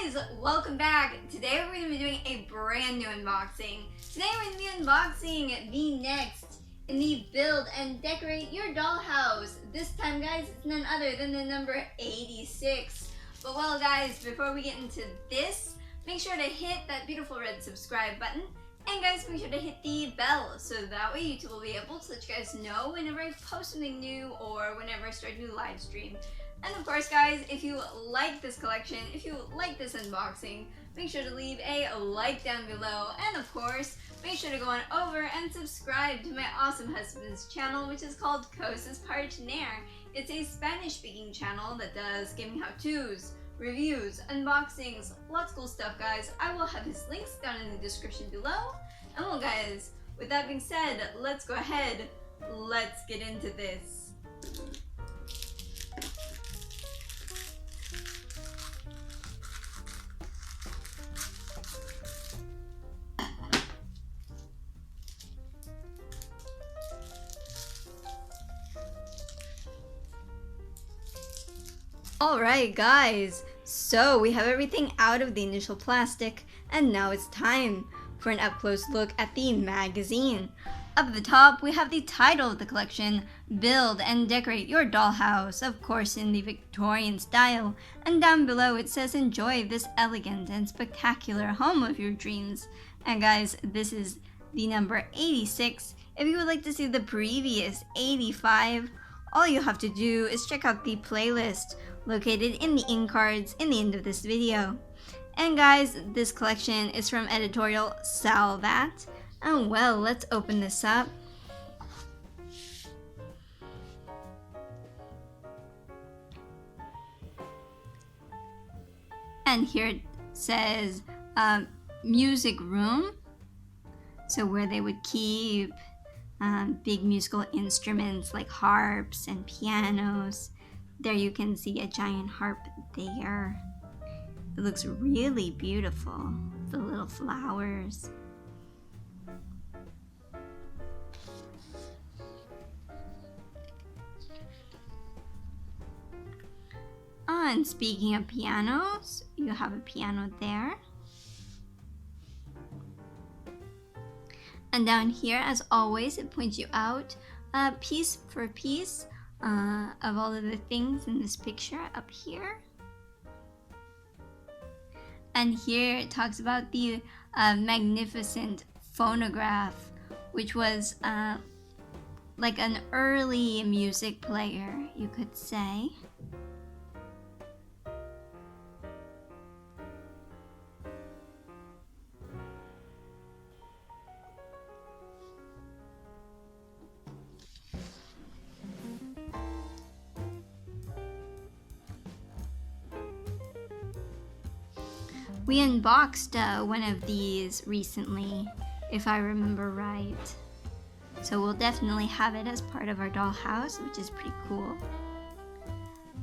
guys, welcome back. Today we're going to be doing a brand new unboxing. Today we're going to be unboxing the next in the build and decorate your dollhouse. This time guys, it's none other than the number 86. But well guys, before we get into this, make sure to hit that beautiful red subscribe button. And guys, make sure to hit the bell so that way YouTube will be able to let you guys know whenever I post something new or whenever I start a new live stream. And of course guys, if you like this collection, if you like this unboxing, make sure to leave a like down below. And of course, make sure to go on over and subscribe to my awesome husband's channel, which is called Cosas Partner. It's a Spanish speaking channel that does gaming how-tos, reviews, unboxings, lots of cool stuff guys. I will have his links down in the description below. And well guys, with that being said, let's go ahead, let's get into this. Alright guys, so we have everything out of the initial plastic and now it's time for an up-close look at the magazine. Up at the top we have the title of the collection, Build and Decorate Your Dollhouse, of course in the Victorian style, and down below it says enjoy this elegant and spectacular home of your dreams. And guys, this is the number 86. If you would like to see the previous 85, all you have to do is check out the playlist located in the in cards in the end of this video. And guys, this collection is from editorial Salvat. And well, let's open this up. And here it says music room. So where they would keep big musical instruments like harps and pianos. There you can see a giant harp there. It looks really beautiful, the little flowers. And speaking of pianos, you have a piano there. And down here, as always, it points you out piece for piece of all of the things in this picture up here. And here it talks about the magnificent phonograph, which was like an early music player, you could say. We unboxed one of these recently, if I remember right. So we'll definitely have it as part of our dollhouse, which is pretty cool.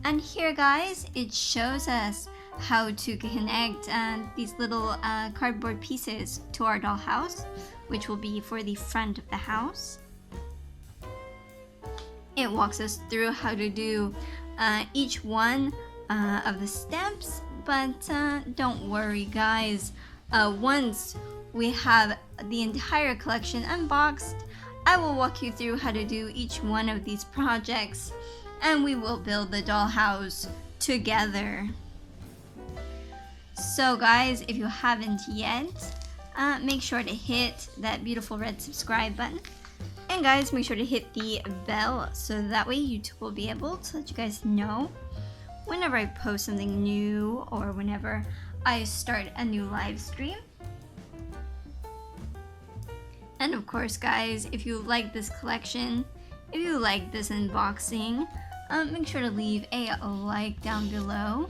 And here guys, it shows us how to connect these little cardboard pieces to our dollhouse, which will be for the front of the house. It walks us through how to do each one of the steps. But don't worry guys, once we have the entire collection unboxed, I will walk you through how to do each one of these projects and we will build the dollhouse together. So guys, if you haven't yet, make sure to hit that beautiful red subscribe button. And guys, make sure to hit the bell so that way YouTube will be able to let you guys know whenever I post something new or whenever I start a new live stream. And of course guys, if you like this collection, if you like this unboxing, make sure to leave a like down below.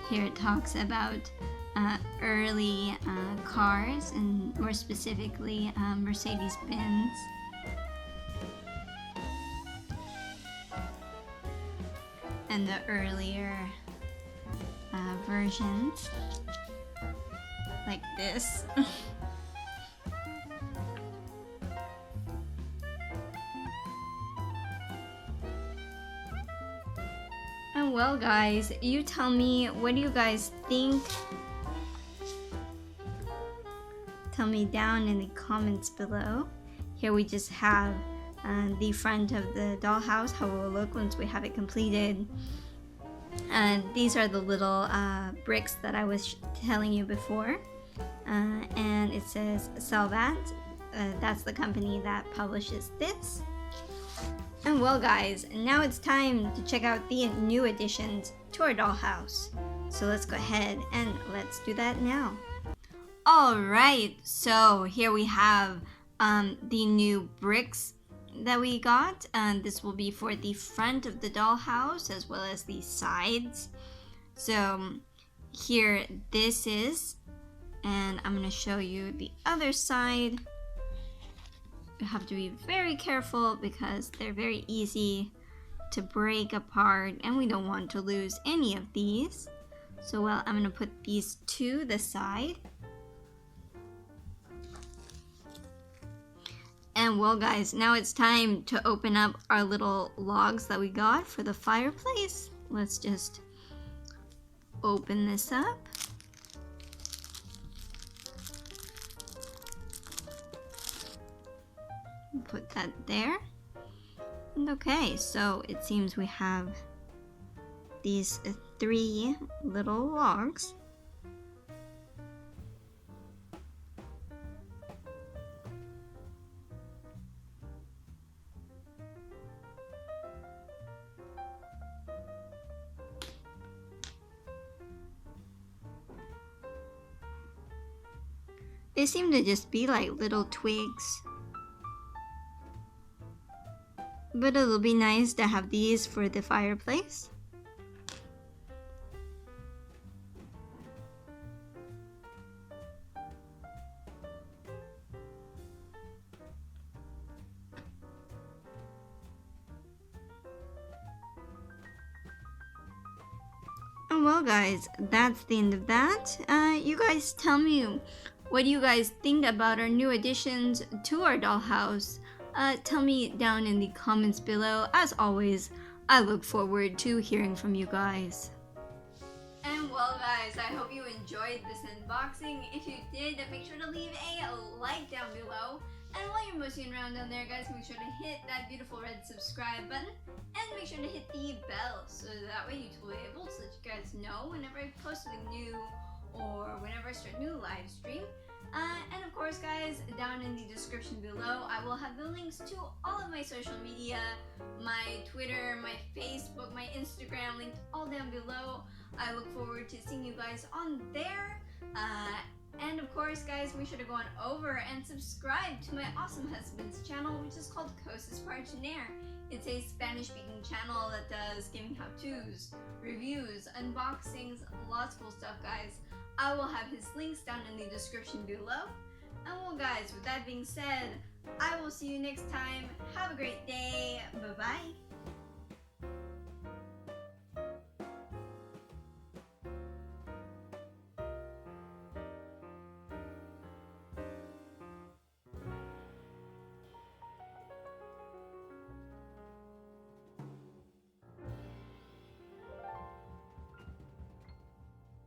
Here it talks about early cars, and more specifically Mercedes-Benz. And the earlier versions. like this. And well guys, you tell me, what do you guys think? Tell me down in the comments below. Here we just have the front of the dollhouse, how it will look once we have it completed. And these are the little bricks that I was telling you before. And it says Salvat. That's the company that publishes this. And well guys, now it's time to check out the new additions to our dollhouse. So let's go ahead and let's do that now. Alright, so here we have the new bricks that we got. This will be for the front of the dollhouse as well as the sides. So here this is, and I'm going to show you the other side. You have to be very careful because they're very easy to break apart and we don't want to lose any of these. So well, I'm going to put these to the side. And well guys, now it's time to open up our little logs that we got for the fireplace. Let's just open this up. Put that there. And okay, so it seems we have these 3 little logs. They seem to just be like little twigs. But it'll be nice to have these for the fireplace. And well guys, that's the end of that. You guys tell me, what do you guys think about our new additions to our dollhouse? Tell me down in the comments below. As always, I look forward to hearing from you guys. And well guys, I hope you enjoyed this unboxing. If you did, make sure to leave a like down below. And while you're moseying around down there guys, make sure to hit that beautiful red subscribe button. And make sure to hit the bell so that way YouTube will be able to let you guys know whenever I post something new or whenever I start a new live stream. And of course guys, down in the description below, I will have the links to all of my social media, my Twitter, my Facebook, my Instagram, linked all down below. I look forward to seeing you guys on there. And of course guys, make sure to go on over and subscribe to my awesome husband's channel, which is called Cosas Parchiner. It's a Spanish speaking channel that does gaming how-tos, reviews, unboxings, lots of cool stuff guys. I will have his links down in the description below. And well guys, with that being said, I will see you next time. Have a great day. Bye bye.